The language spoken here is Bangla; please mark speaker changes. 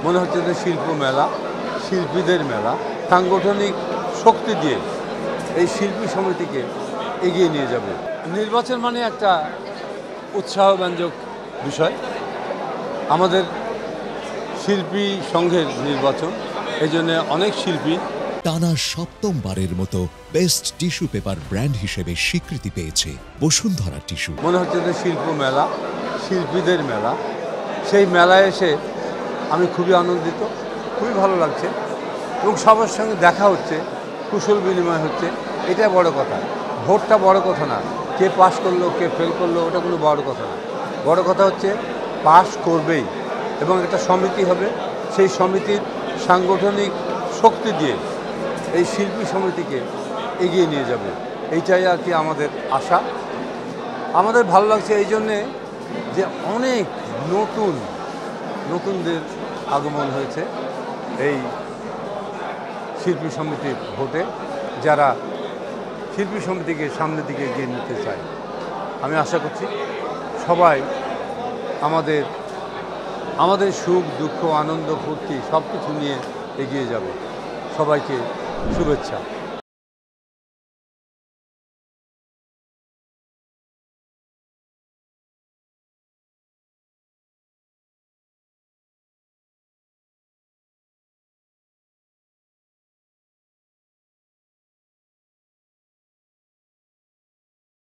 Speaker 1: মনে হচ্ছে যে শিল্প মেলা, শিল্পীদের মেলা, সাংগঠনিক শক্তি দিয়ে এই শিল্পী সমিতিকে এগিয়ে নিয়ে যাবে। নির্বাচন মানে একটা উৎসাহব্যঞ্জক বিষয়। আমাদের শিল্পী সংঘের নির্বাচন, এই জন্য অনেক শিল্পী।
Speaker 2: টানা সপ্তমবারের মতো বেস্ট টিস্যু পেপার ব্র্যান্ড হিসেবে স্বীকৃতি পেয়েছে বসুন্ধরা টিস্যু।
Speaker 1: মনে হচ্ছে যে শিল্প মেলা, শিল্পীদের মেলা। সেই মেলায় এসে আমি খুবই আনন্দিত, খুবই ভালো লাগছে এবং সবার সঙ্গে দেখা হচ্ছে, কুশল বিনিময় হচ্ছে। এটা বড় কথা, ভোটটা বড় কথা না, কে পাস করলো কে ফেল করলো ওটা কোনো বড় কথা না। বড় কথা হচ্ছে পাস করবেই এবং একটা সমিতি হবে, সেই সমিতির সাংগঠনিক শক্তি দিয়ে এই শিল্পী সমিতিকে এগিয়ে নিয়ে যাবে। এইটাই আর কি আমাদের আশা। আমাদের ভালো লাগছে এই জন্যে যে অনেক নতুনদের আগমন হয়েছে এই শিল্পী সমিতির ভোটে, যারা শিল্পী সমিতিকে সামনের দিকে এগিয়ে নিতে চায়। আমি আশা করছি সবাই আমাদের সুখ দুঃখ আনন্দ ফুর্তি সব কিছু নিয়ে এগিয়ে যাবে। সবাইকে শুভেচ্ছা।